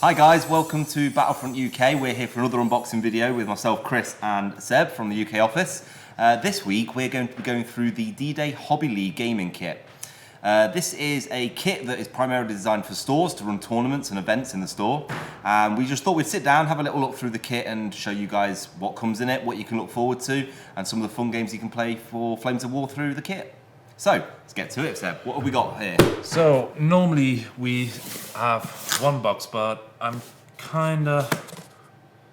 Hi guys, welcome to Battlefront UK. We're here for another unboxing video with myself, Chris and Seb from the UK office. This week we're going to be going through the D-Day Hobby League gaming kit. This is a kit that is primarily designed for stores to run tournaments and events in the store. We just thought we'd sit down, have a little look through the kit and show you guys what comes in it, what you can look forward to, and some of the fun games you can play for Flames of War through the kit. So, let's get to it, Seb. What have we got here? So, normally we have one box, but I'm kinda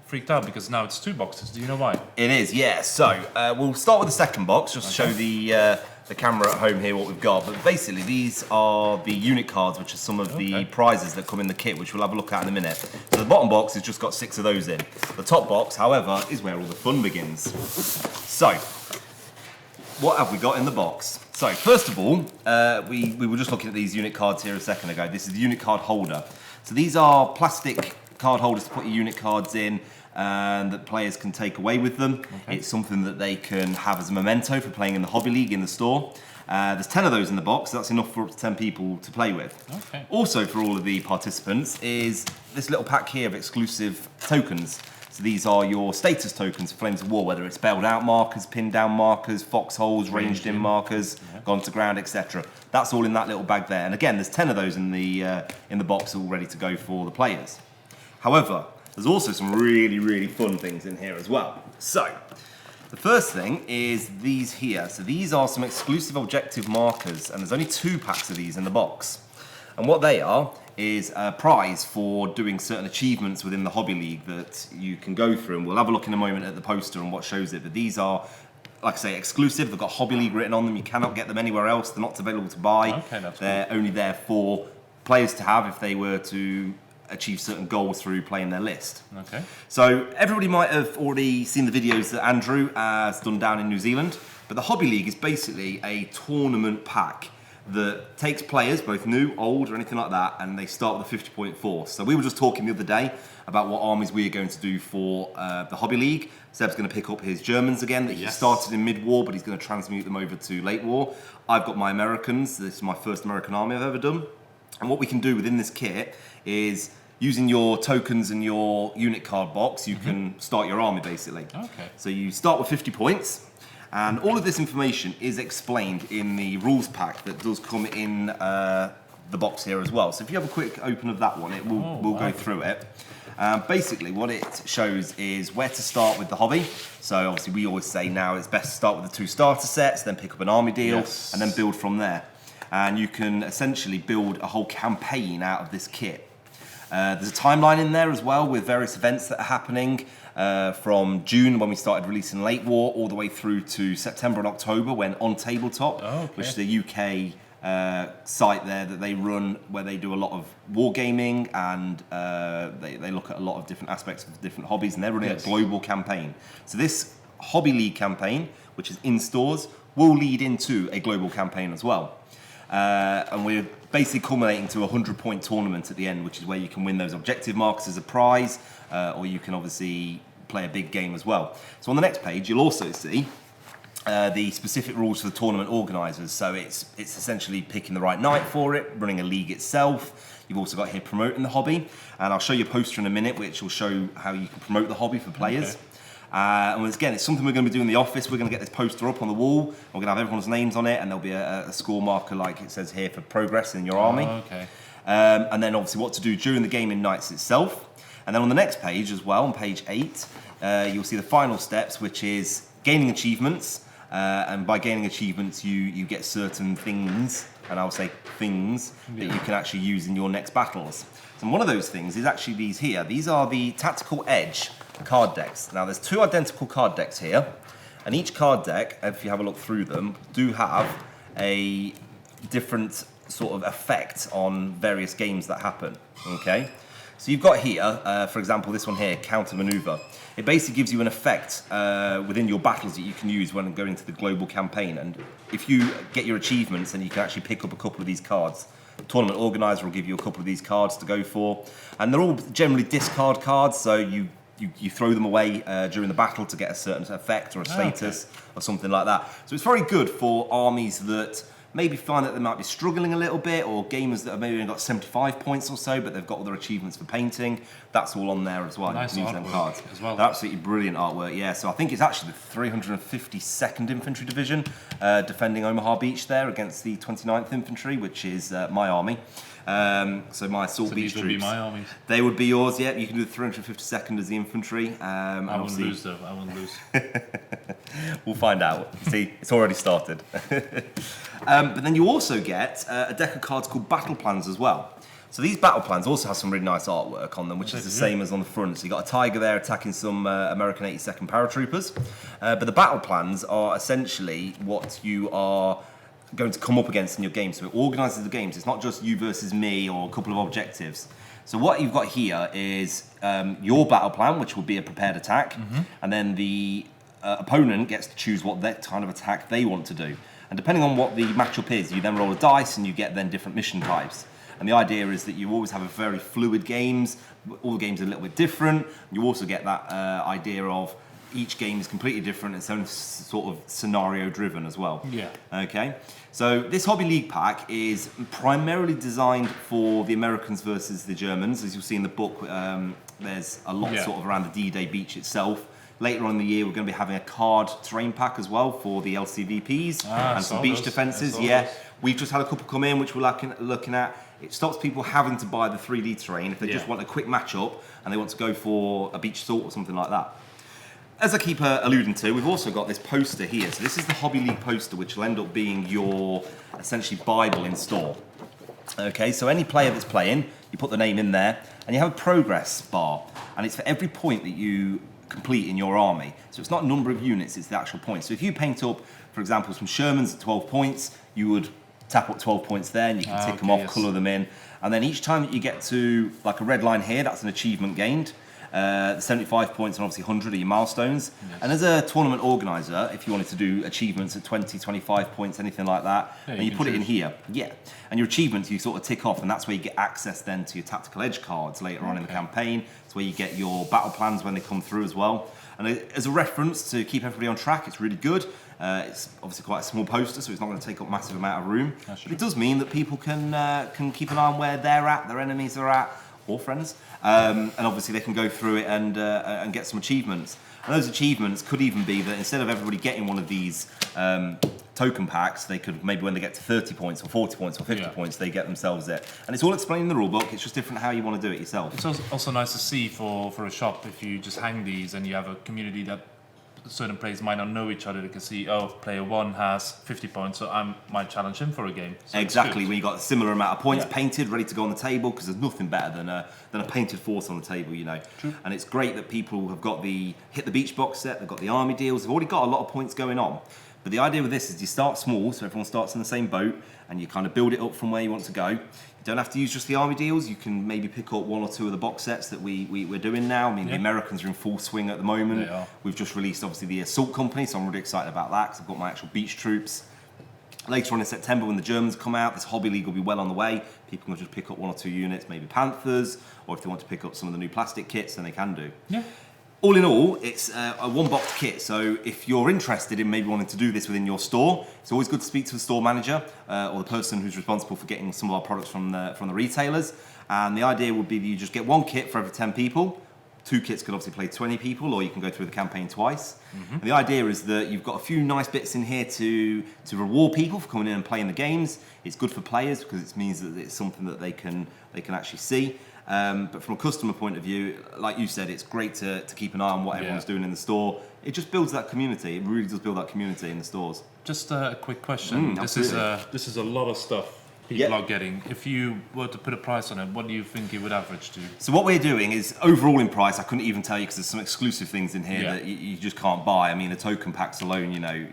freaked out because now it's two boxes. Do you know why? It is, yeah. So, we'll start with the second box, just to show the camera at home here what we've got. But basically, these are the unit cards, which are some of the prizes that come in the kit, which we'll have a look at in a minute. So the bottom box has just got 6 of those in. The top box, however, is where all the fun begins. So, what have we got in the box? So, first of all, we were just looking at these unit cards here a second ago. This is the unit card holder. So these are plastic card holders to put your unit cards in and that players can take away with them. Okay. It's something that they can have as a memento for playing in the Hobby League in the store. There's 10 of those in the box, so that's enough for up to 10 people to play with. Okay. Also for all of the participants is this little pack here of exclusive tokens. So these are your status tokens for Flames of War, whether it's bailed out markers, pinned down markers, foxholes, ranged in markers, gone to ground, etc. That's all in that little bag there. And again, there's 10 of those in the box all ready to go for the players. However, there's also some really, really fun things in here as well. So, the first thing is these here. So these are some exclusive objective markers, and there's only 2 packs of these in the box. And what they are is a prize for doing certain achievements within the Hobby League that you can go through, and we'll have a look in a moment at the poster and what shows it. But these are, like I say, exclusive. They've got Hobby League written on them. You cannot get them anywhere else. They're not available to buy. Okay, that's They're only there for players to have if they were to achieve certain goals through playing their list. Okay. So everybody might have already seen the videos that Andrew has done down in New Zealand, but the Hobby League is basically a tournament pack that takes players, both new, old, or anything like that, and they start with a 50-point force. So we were just talking the other day about what armies we are going to do for the Hobby League. Seb's going to pick up his Germans again that he started in mid-war, but he's going to transmute them over to late war. I've got my Americans. This is my first American army I've ever done. And what we can do within this kit is, using your tokens and your unit card box, you can start your army basically. Okay. So you start with 50 points. And all of this information is explained in the rules pack that does come in the box here as well. So if you have a quick open of that one, we'll go through it. Basically, what it shows is where to start with the hobby. So obviously, we always say now it's best to start with the 2 starter sets, then pick up an army deal, and then build from there. And you can essentially build a whole campaign out of this kit. There's a timeline in there as well with various events that are happening from June when we started releasing Late War all the way through to September and October when On Tabletop, which is the UK site there that they run where they do a lot of wargaming and they look at a lot of different aspects of different hobbies, and they're running a global campaign. So this Hobby League campaign, which is in stores, will lead into a global campaign as well. And we're basically culminating to a 100-point tournament at the end, which is where you can win those objective markers as a prize, or you can obviously play a big game as well. So on the next page, you'll also see the specific rules for the tournament organisers. So it's essentially picking the right night for it, running a league itself. You've also got here promoting the hobby, and I'll show you a poster in a minute, which will show how you can promote the hobby for players. Okay. And again, it's something we're going to be doing in the office. We're going to get this poster up on the wall. We're going to have everyone's names on it, and there'll be a score marker like it says here for progress in your army. Okay. And then obviously what to do during the gaming nights itself. And then on the next page as well, on page 8, you'll see the final steps, which is gaining achievements. And by gaining achievements, you get certain things, and I'll say things, that you can actually use in your next battles. And one of those things is actually these here. These are the Tactical Edge card decks. Now there's 2 identical card decks here, and each card deck, if you have a look through them, do have a different sort of effect on various games that happen, okay? So you've got here, for example, this one here, Counter Maneuver. It basically gives you an effect within your battles that you can use when going to the global campaign, and if you get your achievements, then you can actually pick up a couple of these cards. The tournament organizer will give you a couple of these cards to go for, and they're all generally discard cards, so you throw them away during the battle to get a certain effect or a status or something like that. So it's very good for armies that maybe find that they might be struggling a little bit, or gamers that have maybe only got 75 points or so, but they've got other achievements for painting. That's all on there as well. Nice you can use them artwork cards as well. They're absolutely brilliant artwork, yeah. So I think it's actually the 352nd Infantry Division defending Omaha Beach there against the 29th Infantry, which is my army. So my assault beach these troops. would be my armies. They would be yours, yeah. You can do the 352nd as the infantry. I wouldn't lose though. I wouldn't lose. We'll find out. See, it's already started. But then you also get a deck of cards called Battle Plans as well. So these battle plans also have some really nice artwork on them, which is the same as on the front. So you got a tiger there attacking some American 82nd paratroopers. But the battle plans are essentially what you are going to come up against in your game. So it organises the games. It's not just you versus me or a couple of objectives. So what you've got here is your battle plan, which will be a prepared attack, and then the opponent gets to choose what that kind of attack they want to do. And depending on what the matchup is, you then roll a dice and you get then different mission types. And the idea is that you always have a very fluid games. All the games are a little bit different. You also get that idea of each game is completely different. It's only sort of scenario driven as well. Yeah. Okay. So this Hobby League pack is primarily designed for the Americans versus the Germans. As you'll see in the book, there's a lot sort of around the D-Day beach itself. Later on in the year, we're going to be having a card terrain pack as well for the LCVPs and some beach defences. Yeah, we've just had a couple come in, which we're looking at. It stops people having to buy the 3D terrain if they just want a quick matchup and they want to go for a beach assault or something like that. As I keep alluding to, we've also got this poster here. So this is the Hobby League poster, which will end up being your essentially Bible in store. Okay, so any player that's playing, you put the name in there, and you have a progress bar, and it's for every point that you complete in your army. So it's not a number of units, it's the actual points. So if you paint up, for example, some Shermans at 12 points, you would tap up 12 points there, and you can tick them off, colour them in, and then each time that you get to like a red line here, that's an achievement gained. The 75 points and obviously 100 are your milestones. Yes. And as a tournament organiser, if you wanted to do achievements at 20, 25 points, anything like that, and you put it in here. Yeah. And your achievements you sort of tick off, and that's where you get access then to your tactical edge cards later on in the campaign. It's where you get your battle plans when they come through as well. And as a reference to keep everybody on track, it's really good. It's obviously quite a small poster, so it's not going to take up massive amount of room. But it does mean that people can keep an eye on where they're at, their enemies are at, or friends, and obviously they can go through it and get some achievements. And those achievements could even be that instead of everybody getting one of these token packs, they could maybe when they get to 30 points or 40 points or 50 points, they get themselves it. And it's all explained in the rule book. It's just different how you want to do it yourself. It's also nice to see for a shop if you just hang these and you have a community that certain players might not know each other. They can see, oh, player one has 50 points, so I might challenge him for a game. So exactly, when you got a similar amount of points painted, ready to go on the table, because there's nothing better than a painted force on the table, you know. True. And it's great that people have got the Hit the Beach box set, they've got the army deals, they've already got a lot of points going on. But the idea with this is you start small, so everyone starts in the same boat, and you kind of build it up from where you want to go. You don't have to use just the army deals. You can maybe pick up one or two of the box sets that we're doing now. I mean, the Americans are in full swing at the moment. They are. We've just released, obviously, the Assault Company, so I'm really excited about that, because I've got my actual beach troops. Later on in September, when the Germans come out, this Hobby League will be well on the way. People can just pick up one or two units, maybe Panthers, or if they want to pick up some of the new plastic kits, then they can do. Yeah. All in all, it's a one-box kit, so if you're interested in maybe wanting to do this within your store, it's always good to speak to the store manager or the person who's responsible for getting some of our products from the retailers. And the idea would be that you just get one kit for every 10 people. 2 kits could obviously play 20 people, or you can go through the campaign twice. And the idea is that you've got a few nice bits in here to reward people for coming in and playing the games. It's good for players because it means that it's something that they can actually see. But from a customer point of view, like you said, it's great to keep an eye on what everyone's doing in the store. It just builds that community. It really does build that community in the stores. Just a quick question. This is a lot of stuff people are getting. If you were to put a price on it, what do you think it would average to? So what we're doing is, overall in price, I couldn't even tell you because there's some exclusive things in here that you just can't buy. I mean, the token packs alone, you know,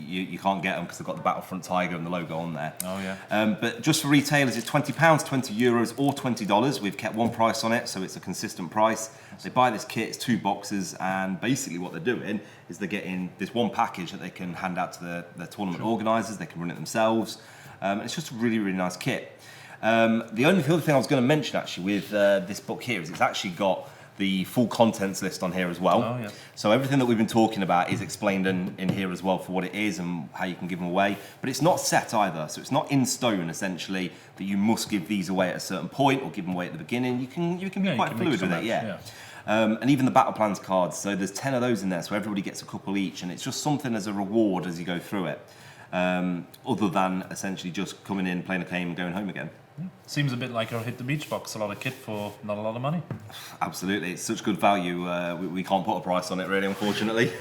you can't get them because they've got the Battlefront Tiger and the logo on there. Oh, yeah. But just for retailers, it's £20, €20 or $20. We've kept one price on it, so it's a consistent price. They buy this kit, it's 2 boxes, and basically what they're doing is they're getting this one package that they can hand out to the tournament organisers. They can run it themselves. It's just a really, really nice kit. The other thing I was going to mention, actually, with this book here is it's actually got the full contents list on here as well. Oh, yeah. So everything that we've been talking about is explained in here as well for what it is and how you can give them away. But it's not set either, so it's not in stone essentially that you must give these away at a certain point or give them away at the beginning. You can be quite fluid with it, yeah. And even the battle plans cards, so there's 10 of those in there, so everybody gets a couple each, and it's just something as a reward as you go through it, other than essentially just coming in, playing a game and going home again. Seems a bit like our Hit the Beach box, a lot of kit for not a lot of money. Absolutely, it's such good value, we can't put a price on it really, unfortunately.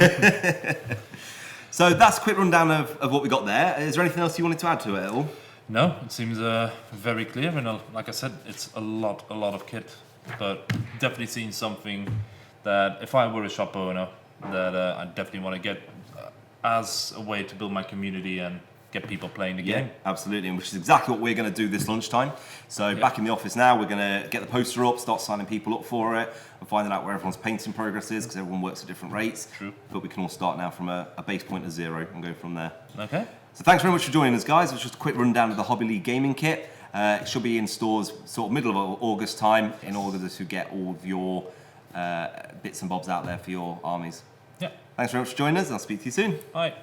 So that's a quick rundown of what we got there. Is there anything else you wanted to add to it at all? No, it seems very clear, and like I said, it's a lot of kit. But definitely seen something that if I were a shop owner, that I definitely want to get as a way to build my community and get people playing the game. Absolutely, and which is exactly what we're going to do this lunchtime. So back in the office now, we're going to get the poster up, start signing people up for it, and finding out where everyone's painting progress is, because everyone works at different rates. True. But we can all start now from a base point of 0 and go from there. Okay. So thanks very much for joining us, guys. It was just a quick rundown of the Hobby League gaming kit. It should be in stores sort of middle of August time in order to get all of your bits and bobs out there for your armies. Yeah. Thanks very much for joining us. I'll speak to you soon. Bye.